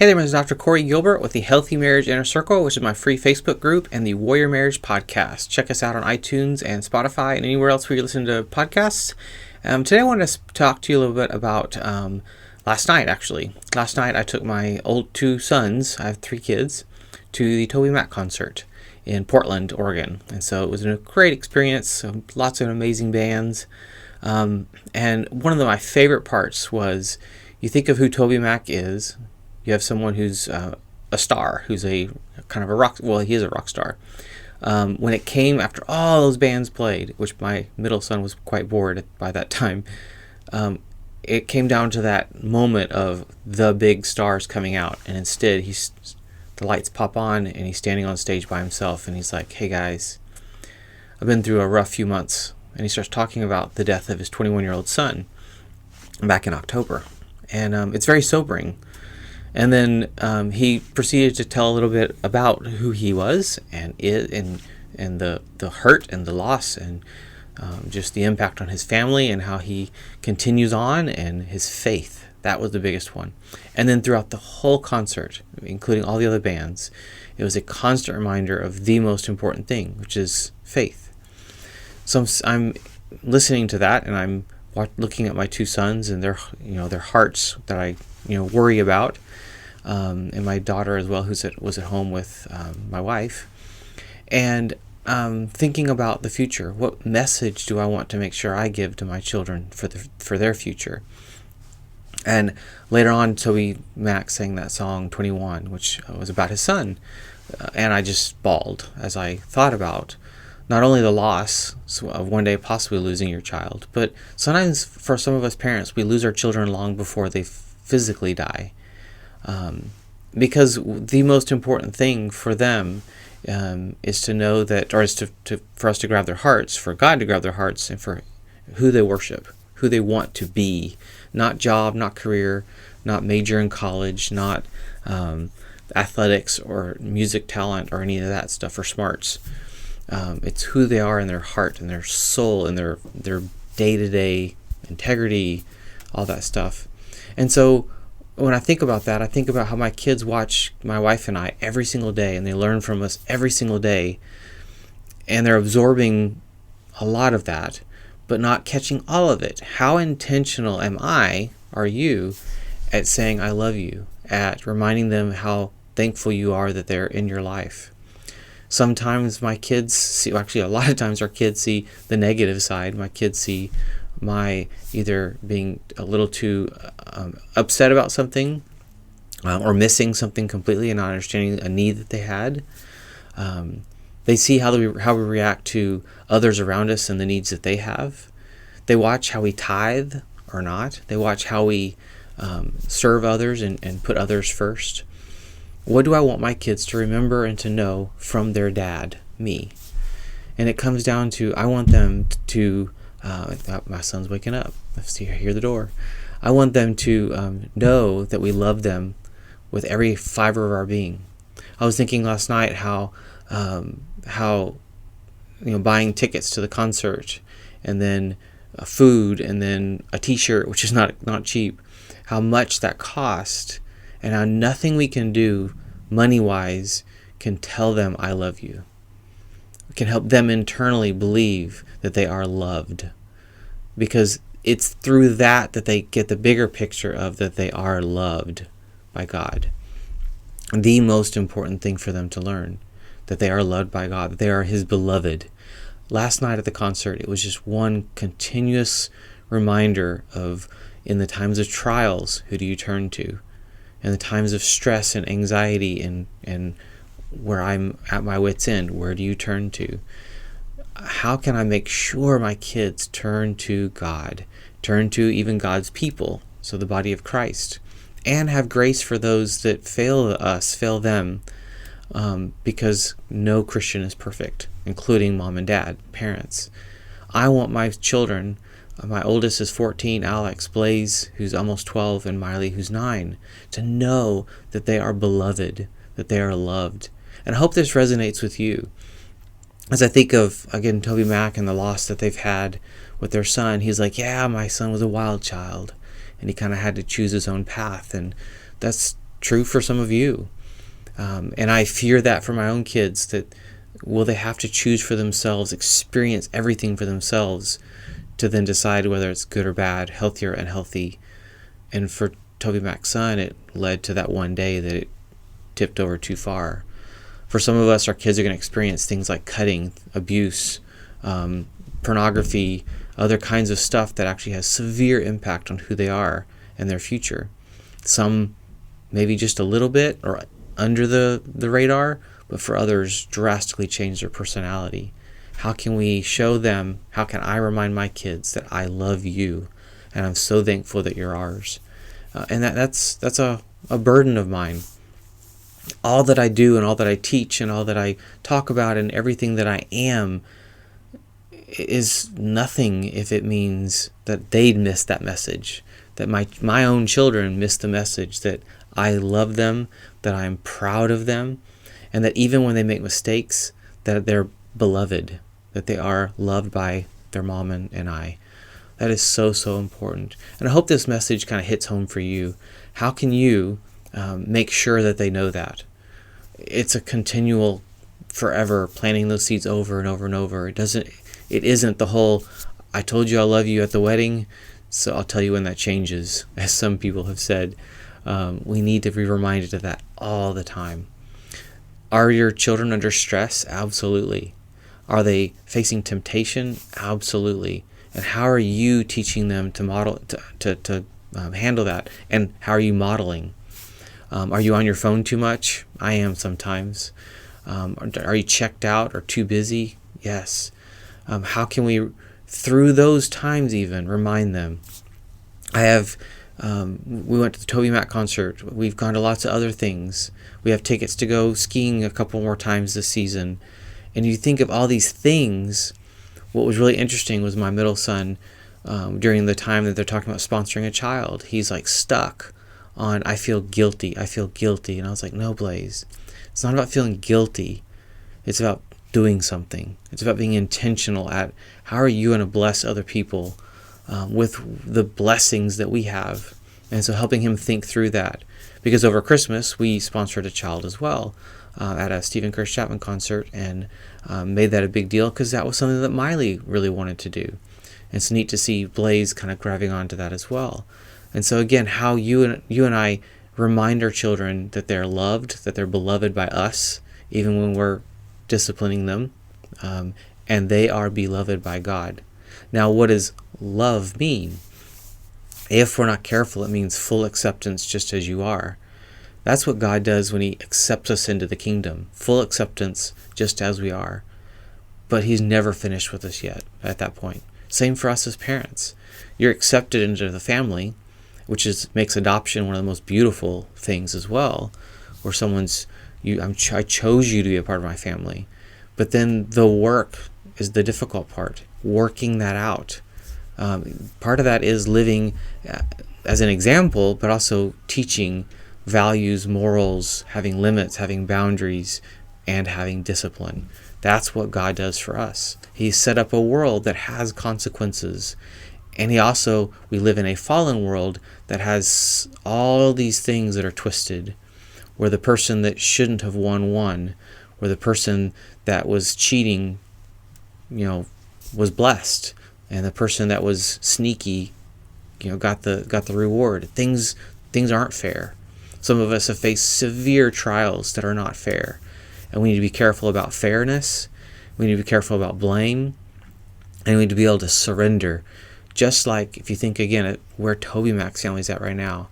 Hey there, my name is Dr. Corey Gilbert with the Healthy Marriage Inner Circle, which is my free Facebook group, and the Warrior Marriage Podcast. Check us out on iTunes and Spotify and anywhere else where you listen to podcasts. Today I want to talk to you a little bit about last night, actually. Last night I took my old two sons, I have 3 kids, to the TobyMac concert in Portland, Oregon. And so it was a great experience, lots of amazing bands. And one of my favorite parts was, you think of who TobyMac is. You have someone who's a star, who's a kind of a rock, well, he is a rock star. When it came after all those bands played, which my middle son was quite bored by that time, it came down to that moment of the big stars coming out, and instead the lights pop on and he's standing on stage by himself, and he's like, "Hey guys, I've been through a rough few months," and he starts talking about the death of his 21-year-old son back in October, and it's very sobering. And then he proceeded to tell a little bit about who he was and the hurt and the loss and just the impact on his family and how he continues on and his faith. That was the biggest one. And then throughout the whole concert, including all the other bands, it was a constant reminder of the most important thing, which is faith. So I'm listening to that, and I'm looking at my 2 sons and their hearts that I worry about, and my daughter as well, was at home with my wife, and thinking about the future. What message do I want to make sure I give to my children for their future? And later on, TobyMac sang that song 21, which was about his son, and I just bawled as I thought about not only the loss of one day possibly losing your child, but sometimes for some of us parents, we lose our children long before they physically die, because the most important thing for them is to know that, or is for us to grab their hearts, for God to grab their hearts, and for who they worship, who they want to be, not job, not career, not major in college, not athletics or music talent or any of that stuff, or smarts. It's who they are in their heart and their soul and their day-to-day integrity, all that stuff. And so when I think about that, I think about how my kids watch my wife and I every single day, and they learn from us every single day, and they're absorbing a lot of that, but not catching all of it. How intentional are you at saying I love you, at reminding them how thankful you are that they're in your life? Sometimes my kids see, actually a lot of times our kids see the negative side. My kids see my either being a little too upset about something, or missing something completely and not understanding a need that they had. They see how we react to others around us and the needs that they have. They watch how we tithe or not. They watch how we serve others and put others first. What do I want my kids to remember and to know from their dad, me? And it comes down to, I want them to, my son's waking up. Let's hear the door. I want them to know that we love them with every fiber of our being. I was thinking last night how buying tickets to the concert, and then food, and then a T-shirt, which is not cheap, how much that cost, and how nothing we can do money-wise can tell them I love you. It can help them internally believe that they are loved, because it's through that they get the bigger picture of that they are loved by God. The most important thing for them to learn, that they are loved by God, that they are His beloved. Last night at the concert, it was just one continuous reminder of, in the times of trials, who do you turn to? In the times of stress and anxiety and where I'm at my wit's end, where do you turn to? How can I make sure my kids turn to God, turn to even God's people, so the body of Christ, and have grace for those that fail them, because no Christian is perfect, including mom and dad, parents. I want my children, my oldest is 14, Alex, Blaze, who's almost 12, and Miley, who's 9, to know that they are beloved, that they are loved. And I hope this resonates with you. As I think of, again, TobyMac and the loss that they've had with their son, he's like, yeah, my son was a wild child, and he kind of had to choose his own path. And that's true for some of you. And I fear that for my own kids, that will they have to choose for themselves, experience everything for themselves, to then decide whether it's good or bad, healthy or unhealthy. And for Toby Mac's son, it led to that one day that it tipped over too far. For some of us, our kids are going to experience things like cutting, abuse, pornography, other kinds of stuff that actually has severe impact on who they are and their future. Some maybe just a little bit or under the radar, but for others drastically change their personality. How can we show them, how can I remind my kids that I love you and I'm so thankful that you're ours? And that's a burden of mine. All that I do and all that I teach and all that I talk about and everything that I am is nothing if it means that they'd miss that message, that my own children miss the message that I love them, that I'm proud of them, and that even when they make mistakes, that they're beloved, that they are loved by their mom and I. That is so, so important. And I hope this message kind of hits home for you. How can you make sure that they know that? It's a continual, forever planting those seeds over and over and over. It isn't the whole, I told you I love you at the wedding, so I'll tell you when that changes, as some people have said. We need to be reminded of that all the time. Are your children under stress? Absolutely. Are they facing temptation? Absolutely. And how are you teaching them to model, to handle that? And how are you modeling? Are you on your phone too much? I am sometimes. Are you checked out or too busy? Yes. How can we, through those times even, remind them? We went to the Toby Mac concert. We've gone to lots of other things. We have tickets to go skiing a couple more times this season. And you think of all these things. What was really interesting was my middle son, during the time that they're talking about sponsoring a child, he's like stuck on, I feel guilty. And I was like, no, Blaze, it's not about feeling guilty. It's about doing something. It's about being intentional at how are you going to bless other people with the blessings that we have. And so helping him think through that. Because over Christmas, we sponsored a child as well at a Stephen Curtis Chapman concert, and made that a big deal because that was something that Miley really wanted to do. And it's neat to see Blaze kind of grabbing onto that as well. And so again, how you and I remind our children that they're loved, that they're beloved by us, even when we're disciplining them, and they are beloved by God. Now, what does love mean? If we're not careful, it means full acceptance just as you are. That's what God does when he accepts us into the kingdom. Full acceptance just as we are. But he's never finished with us yet at that point. Same for us as parents. You're accepted into the family, which makes adoption one of the most beautiful things as well, where I chose you to be a part of my family. But then the work is the difficult part, working that out. Part of that is living as an example, but also teaching values, morals, having limits, having boundaries, and having discipline. That's what God does for us. He's set up a world that has consequences. And we live in a fallen world that has all these things that are twisted, where the person that shouldn't have won, where the person that was cheating, was blessed, and the person that was sneaky, got the reward. Things aren't fair. Some of us have faced severe trials that are not fair, and we need to be careful about fairness. We need to be careful about blame, and we need to be able to surrender. Just like if you think again at where Toby Mac's family's at right now,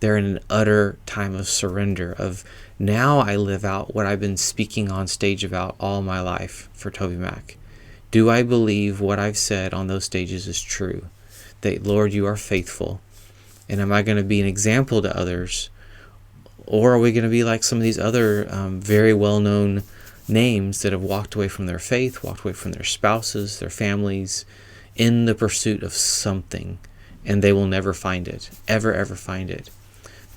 they're in an utter time of surrender. Of now I live out what I've been speaking on stage about all my life for Toby Mac. Do I believe what I've said on those stages is true? That, Lord, you are faithful. And am I going to be an example to others? Or are we going to be like some of these other very well-known names that have walked away from their faith, walked away from their spouses, their families, in the pursuit of something, and they will never find it, ever find it?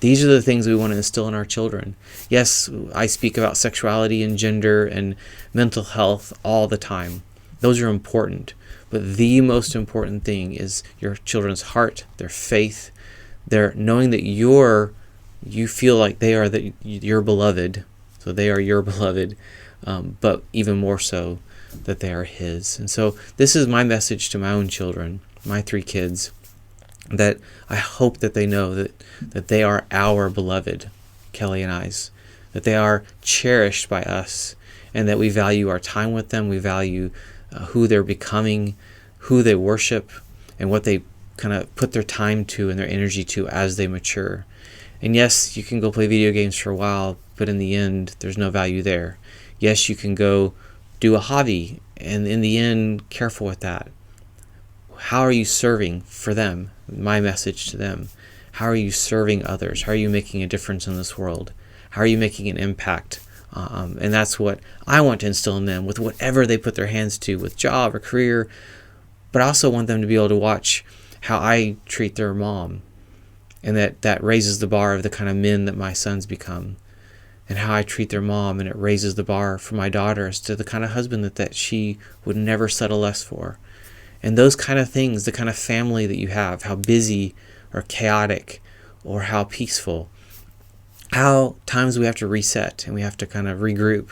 These are the things we want to instill in our children. Yes, I speak about sexuality and gender and mental health all the time. Those are important. But the most important thing is your children's heart, their faith, their knowing that you're you feel like they are your beloved. So they are your beloved, but even more so that they are his. And so this is my message to my own children, my 3 kids, that I hope that they know that they are our beloved, Kelly and I's, that they are cherished by us, and that we value our time with them. We value who they're becoming, who they worship, and what they kind of put their time to and their energy to as they mature. And yes, you can go play video games for a while, but in the end, there's no value there. Yes, you can go do a hobby, and in the end, careful with that. How are you serving for them? My message to them. How are you serving others? How are you making a difference in this world? How are you making an impact? And that's what I want to instill in them with whatever they put their hands to, with job or career. But I also want them to be able to watch how I treat their mom, and that raises the bar of the kind of men that my sons become, and how I treat their mom, and it raises the bar for my daughter as to the kind of husband that she would never settle less for. And those kind of things, the kind of family that you have, how busy or chaotic or how peaceful, how times we have to reset and we have to kind of regroup,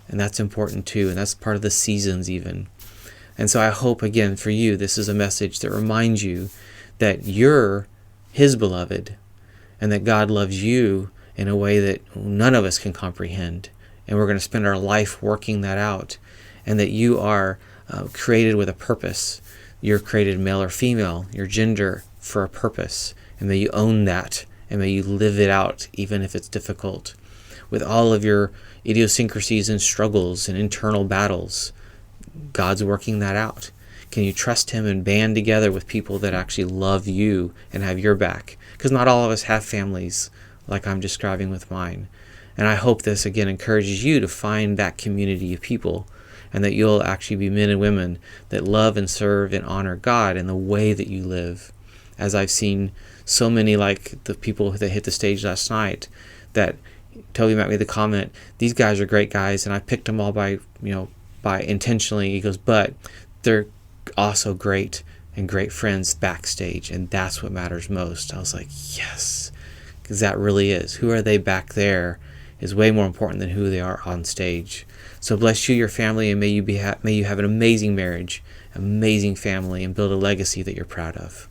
and that's important too, and that's part of the seasons even. And so I hope, again, for you, this is a message that reminds you that you're his beloved, and that God loves you in a way that none of us can comprehend. And we're going to spend our life working that out, and that you are created with a purpose. You're created male or female, your gender, for a purpose. And may you own that, and may you live it out, even if it's difficult. With all of your idiosyncrasies and struggles and internal battles, God's working that out. Can you trust him and band together with people that actually love you and have your back? Because not all of us have families like I'm describing with mine. And I hope this, again, encourages you to find that community of people, and that you'll actually be men and women that love and serve and honor God in the way that you live. As I've seen so many, like the people that hit the stage last night, that Toby Mac made the comment, these guys are great guys, and I picked them all by intentionally. He goes, but they're also great and great friends backstage, and that's what matters most. I was like, yes, because that really is. Who are they back there is way more important than who they are on stage. So bless you, your family, and may you have an amazing marriage, amazing family, and build a legacy that you're proud of.